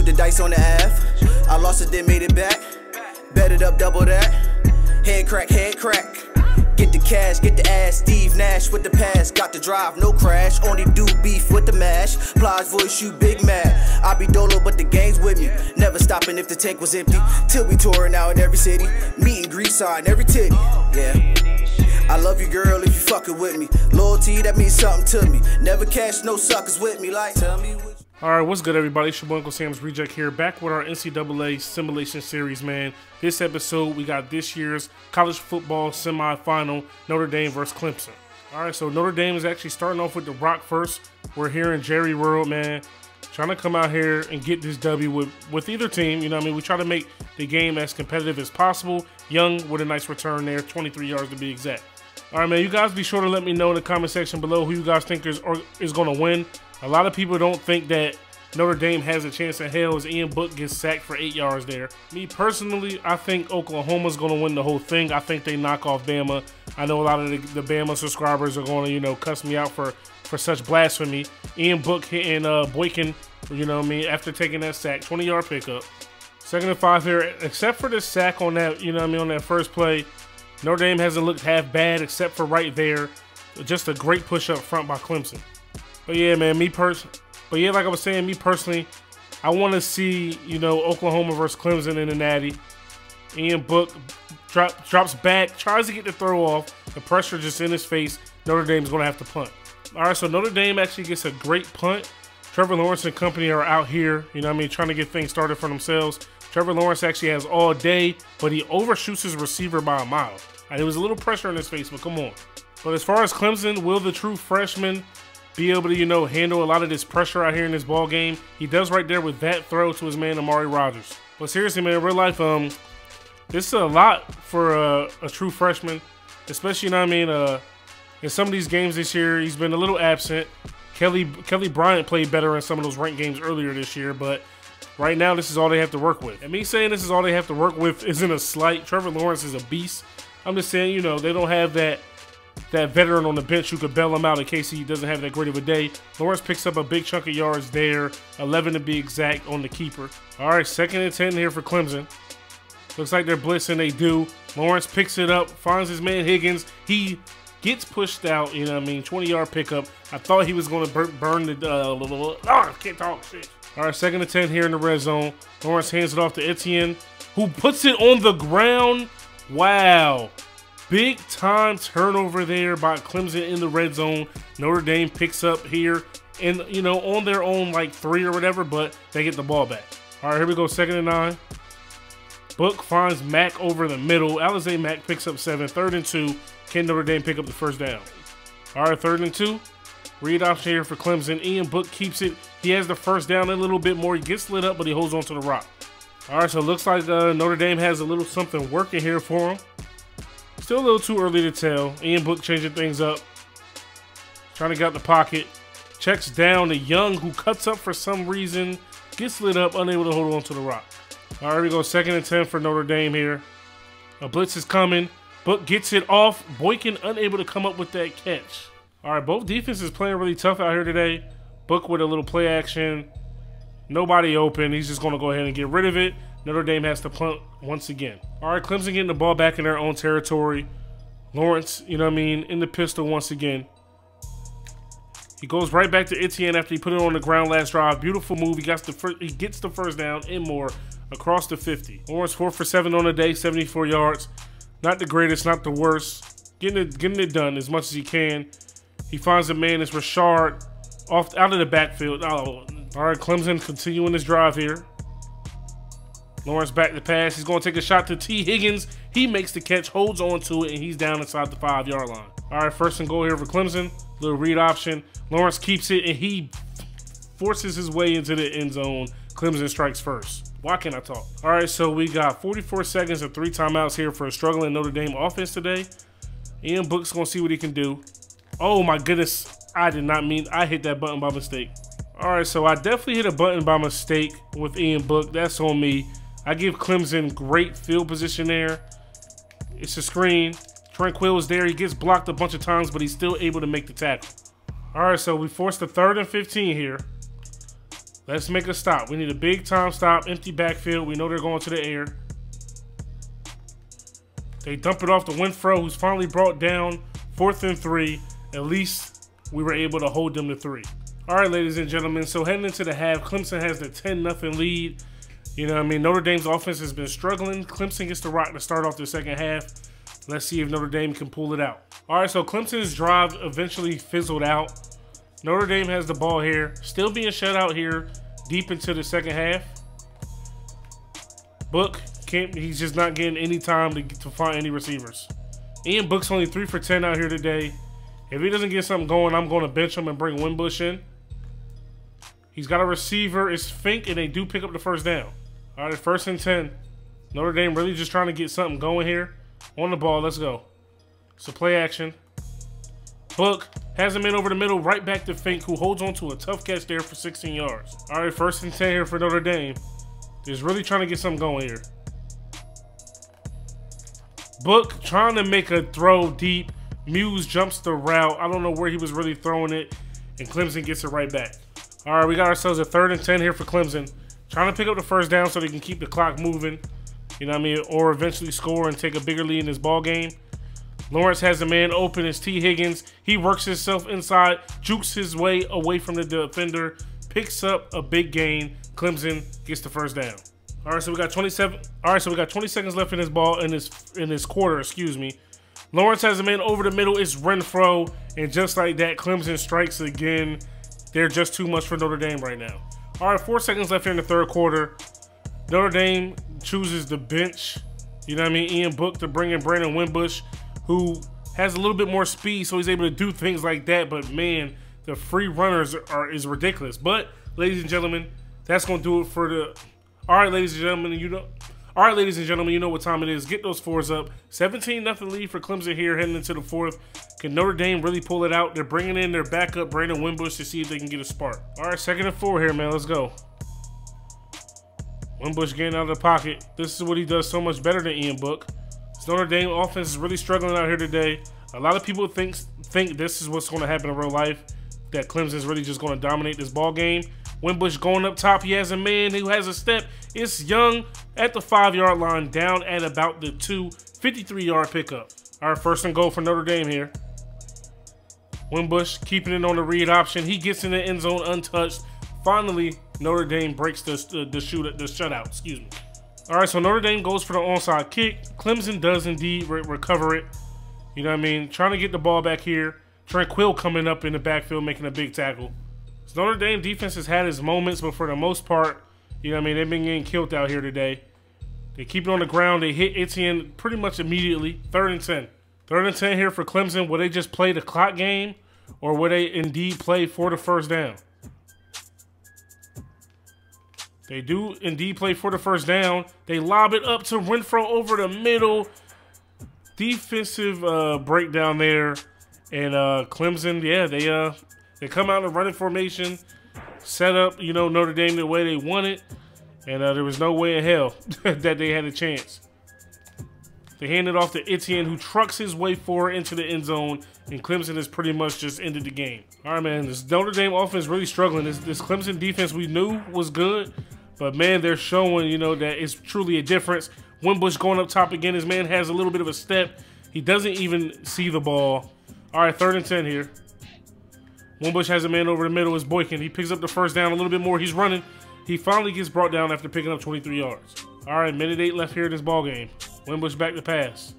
shoot the dice on the Ave. I lost it, then made it back. Bet it up, double that. Head crack, head crack. Get the cash, get the ass. Steve Nash with the pass. Got the drive, no crash. Only do beef with the mash. Plies voice, you big mad. I be dolo, but the gang's with me. Never stopping if the tank was empty. Till we touring out in every city. Meet and greet sign every titty. Yeah. I love you, girl, if you fucking with me. Loyalty, that means something to me. Never catch no suckers with me. Like, tell me what. Alright, what's good, everybody? It's your boy UncleSamsReject here, back with our NCAA simulation series, man. This episode, we got this year's college football semifinal, Notre Dame versus Clemson. Alright, so Notre Dame is actually starting off with the rock first. We're here in Jerry World, man. Trying to come out here and get this W with either team, you know what I mean? We try to make the game as competitive as possible. Young with a nice return there, 23 yards to be exact. Alright, man, you guys be sure to let me know in the comment section below who you guys think is going to win. A lot of people don't think that Notre Dame has a chance in hell as Ian Book gets sacked for 8 yards there. Me personally, I think Oklahoma's going to win the whole thing. I think they knock off Bama. I know a lot of the Bama subscribers are going to, you know, cuss me out for such blasphemy. Ian Book hitting Boykin, you know what I mean, after taking that sack, 20-yard pickup. 2nd and 5 here, except for the sack on that, you know what I mean, on that first play. Notre Dame hasn't looked half bad except for right there. Just a great push up front by Clemson. But yeah, man, like I was saying, me personally, I want to see, you know, Oklahoma versus Clemson in the Natty. Ian Book drops back, tries to get the throw off. The pressure just in his face. Notre Dame's going to have to punt. All right, so Notre Dame actually gets a great punt. Trevor Lawrence and company are out here, you know what I mean, trying to get things started for themselves. Trevor Lawrence actually has all day, but he overshoots his receiver by a mile. There was a little pressure in his face, but come on. But as far as Clemson, will the true freshman be able to, you know, handle a lot of this pressure out here in this ball game? He does right there with that throw to his man, Amari Rodgers. But seriously, man, in real life, this is a lot for a true freshman, especially, you know what I mean, in some of these games this year, he's been a little absent. Kelly Bryant played better in some of those ranked games earlier this year, but right now, this is all they have to work with. And me saying this is all they have to work with isn't a slight. Trevor Lawrence is a beast. I'm just saying, you know, they don't have that veteran on the bench who could bail him out in case he doesn't have that great of a day. Lawrence picks up a big chunk of yards there, 11 to be exact on the keeper. All right, 2nd and 10 here for Clemson. Looks like they're blitzing, they do. Lawrence picks it up, finds his man Higgins. He gets pushed out, you know what I mean, 20-yard pickup. I thought he was going to burn the, I can't talk shit. All right, 2nd and 10 here in the red zone. Lawrence hands it off to Etienne, who puts it on the ground. Wow. Big time turnover there by Clemson in the red zone. Notre Dame picks up here and, you know, on their own like 3 or whatever, but they get the ball back. All right, here we go, 2nd and 9. Book finds Mack over the middle. Alizé Mack picks up 7. 3rd and 2. Can Notre Dame pick up the first down? All right, 3rd and 2. Read option here for Clemson. Ian Book keeps it. He has the first down a little bit more. He gets lit up, but he holds on to the rock. All right, so it looks like Notre Dame has a little something working here for him. Still a little too early to tell. Ian Book changing things up. Trying to get out the pocket. Checks down to Young, who cuts up for some reason. Gets lit up, unable to hold on to the rock. All right, here we go. 2nd and 10 for Notre Dame here. A blitz is coming. Book gets it off. Boykin unable to come up with that catch. All right, both defenses playing really tough out here today. Book with a little play action. Nobody open. He's just going to go ahead and get rid of it. Notre Dame has to punt once again. All right, Clemson getting the ball back in their own territory. Lawrence, you know what I mean, in the pistol once again. He goes right back to Etienne after he put it on the ground last drive. Beautiful move. He gets the first down and more across the 50. Lawrence 4 for 7 on the day, 74 yards. Not the greatest, not the worst. Getting it done as much as he can. He finds a man. It's Rashard out of the backfield. Oh, all right, Clemson continuing his drive here. Lawrence back to pass. He's going to take a shot to T. Higgins. He makes the catch, holds on to it, and he's down inside the 5-yard line. All right, 1st and goal here for Clemson. Little read option. Lawrence keeps it, and he forces his way into the end zone. Clemson strikes first. Why can't I talk? All right, so we got 44 seconds and 3 timeouts here for a struggling Notre Dame offense today. Ian Book's going to see what he can do. Oh, my goodness. I did not mean I hit that button by mistake. All right, so I definitely hit a button by mistake with Ian Book. That's on me. I give Clemson great field position there. It's a screen. Tranquil is there. He gets blocked a bunch of times, but he's still able to make the tackle. All right, so we forced a 3rd and 15 here. Let's make a stop. We need a big time stop. Empty backfield. We know they're going to the air. They dump it off to Winfro, who's finally brought down. 4th and 3. At least we were able to hold them to 3. All right, ladies and gentlemen. So heading into the half, Clemson has the 10-0 lead. You know what I mean? Notre Dame's offense has been struggling. Clemson gets the rock to start off the second half. Let's see if Notre Dame can pull it out. All right, so Clemson's drive eventually fizzled out. Notre Dame has the ball here. Still being shut out here deep into the second half. Book, he's just not getting any time to find any receivers. Ian Book's only 3 for 10 out here today. If he doesn't get something going, I'm going to bench him and bring Wimbush in. He's got a receiver. It's Fink, and they do pick up the first down. All right, 1st and 10. Notre Dame really just trying to get something going here. On the ball, let's go. So play action. Book has him in over the middle, right back to Fink, who holds on to a tough catch there for 16 yards. All right, 1st and 10 here for Notre Dame. Just really trying to get something going here. Book trying to make a throw deep. Muse jumps the route. I don't know where he was really throwing it, and Clemson gets it right back. All right, we got ourselves a 3rd and 10 here for Clemson. Trying to pick up the first down so they can keep the clock moving. You know what I mean? Or eventually score and take a bigger lead in this ball game. Lawrence has a man open. It's T. Higgins. He works himself inside, jukes his way away from the defender, picks up a big gain. Clemson gets the first down. All right, so we got 27. All right, so we got 20 seconds left in this ball in this quarter. Excuse me. Lawrence has a man over the middle. It's Renfro, and just like that, Clemson strikes again. They're just too much for Notre Dame right now. All right, 4 seconds left here in the third quarter. Notre Dame chooses the bench, you know what I mean, Ian Book to bring in Brandon Wimbush, who has a little bit more speed, so he's able to do things like that. But man, the free runners is ridiculous. But ladies and gentlemen, that's gonna do it for the. All right, ladies and gentlemen, you know. All right, ladies and gentlemen, you know what time it is. Get those 4s up. 17-0 lead for Clemson here heading into the 4th. Can Notre Dame really pull it out? They're bringing in their backup, Brandon Wimbush, to see if they can get a spark. All right, 2nd and 4 here, man. Let's go. Wimbush getting out of the pocket. This is what he does so much better than Ian Book. This Notre Dame offense is really struggling out here today. A lot of people think this is what's going to happen in real life, that Clemson is really just going to dominate this ball game. Wimbush going up top. He has a man who has a step. It's Young at the 5-yard line, down at about the 2, 53-yard pickup. All right, 1st and goal for Notre Dame here. Wimbush keeping it on the read option. He gets in the end zone untouched. Finally, Notre Dame breaks the shutout. Excuse me. All right, so Notre Dame goes for the onside kick. Clemson does indeed recover it. You know what I mean? Trying to get the ball back here. Tranquil coming up in the backfield, making a big tackle. So Notre Dame defense has had its moments, but for the most part, you know what I mean, they've been getting killed out here today. They keep it on the ground. They hit Etienne pretty much immediately. 3rd and 10. 3rd and 10 here for Clemson. Will they just play the clock game, or will they indeed play for the first down? They do indeed play for the first down. They lob it up to Renfro over the middle. Defensive breakdown there. And Clemson, yeah, they come out in a running formation, set up, you know, Notre Dame the way they wanted, and there was no way in hell that they had a chance. They hand it off to Etienne, who trucks his way forward into the end zone, and Clemson has pretty much just ended the game. All right, man, this Notre Dame offense really struggling. This Clemson defense we knew was good, but, man, they're showing, you know, that it's truly a difference. Wimbush going up top again. His man has a little bit of a step. He doesn't even see the ball. All right, 3rd and 10 here. Wimbush has a man over the middle. It's Boykin. He picks up the first down a little bit more. He's running. He finally gets brought down after picking up 23 yards. All right, minute 8 left here in this ball game. Wimbush back to pass.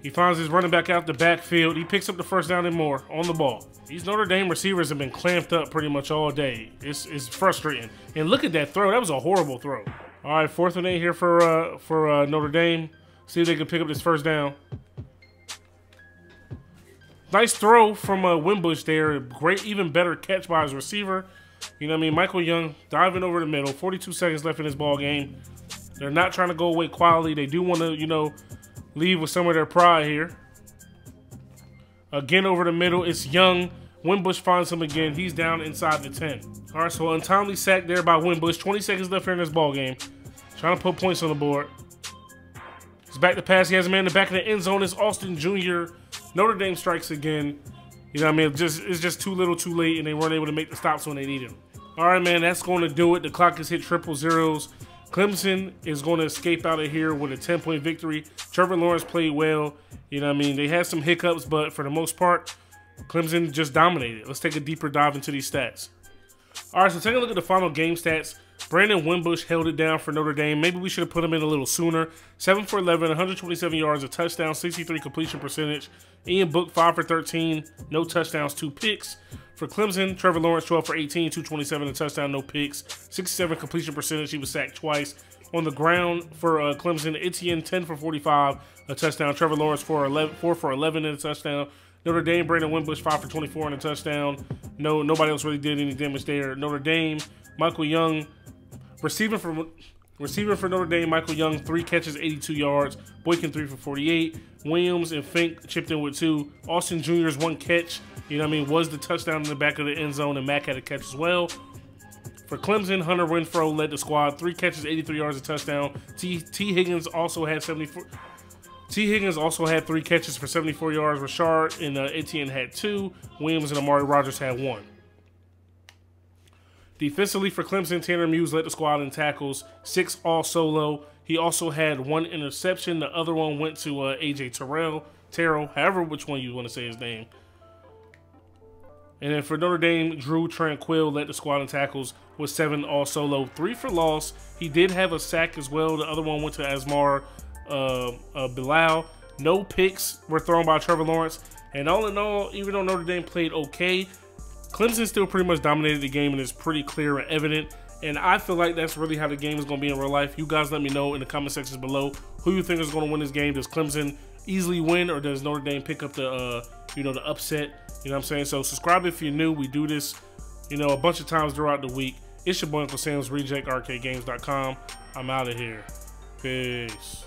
He finds his running back out the backfield. He picks up the first down and more on the ball. These Notre Dame receivers have been clamped up pretty much all day. It's frustrating. And look at that throw. That was a horrible throw. All right, 4th and 8 here for Notre Dame. See if they can pick up this first down. Nice throw from Wimbush there. Great, even better catch by his receiver. You know what I mean? Michael Young diving over the middle. 42 seconds left in this ball game. They're not trying to go away quietly. They do want to, you know, leave with some of their pride here. Again over the middle. It's Young. Wimbush finds him again. He's down inside the 10. All right, so untimely sack there by Wimbush. 20 seconds left here in this ball game. Trying to put points on the board. He's back to pass. He has a man in the back of the end zone. It's Austin Jr. Notre Dame strikes again. You know what I mean? It's just too little too late, and they weren't able to make the stops when they needed them. All right, man, that's going to do it. The clock has hit triple zeros. Clemson is going to escape out of here with a 10-point victory. Trevor Lawrence played well. You know what I mean? They had some hiccups, but for the most part, Clemson just dominated. Let's take a deeper dive into these stats. All right, so taking a look at the final game stats. Brandon Wimbush held it down for Notre Dame. Maybe we should have put him in a little sooner. 7 for 11, 127 yards, a touchdown, 63 completion percentage. Ian Book, 5 for 13, no touchdowns, 2 picks. For Clemson, Trevor Lawrence, 12 for 18, 227, a touchdown, no picks. 67 completion percentage, he was sacked twice. On the ground for Clemson, Etienne, 10 for 45, a touchdown. Trevor Lawrence, 4 for 11 and a touchdown. Notre Dame, Brandon Wimbush, 5 for 24 and a touchdown. Nobody else really did any damage there. Notre Dame, Michael Young, receiving for Notre Dame, Michael Young, 3 catches, 82 yards. Boykin, 3 for 48. Williams and Fink chipped in with 2. Austin Jr.'s 1 catch, you know what I mean, was the touchdown in the back of the end zone, and Mack had a catch as well. For Clemson, Hunter Renfrow led the squad, 3 catches, 83 yards, a touchdown. T. Higgins also had 3 catches for 74 yards. Rashard and Etienne had 2. Williams and Amari Rogers had 1. Defensively for Clemson, Tanner Muse led the squad in tackles, 6 all solo. He also had 1 interception. The other one went to AJ Terrell, however which one you want to say his name. And then for Notre Dame, Drew Tranquil led the squad in tackles with 7 all solo, 3 for loss. He did have a sack as well. The other one went to Asmar Bilal. No picks were thrown by Trevor Lawrence. And all in all, even though Notre Dame played okay, Clemson still pretty much dominated the game, and it's pretty clear and evident. And I feel like that's really how the game is going to be in real life. You guys let me know in the comment sections below who you think is going to win this game. Does Clemson easily win, or does Notre Dame pick up the the upset? You know what I'm saying? So subscribe if you're new. We do this, a bunch of times throughout the week. It's your boy Uncle Sam's Reject, arcadegames.com. I'm out of here. Peace.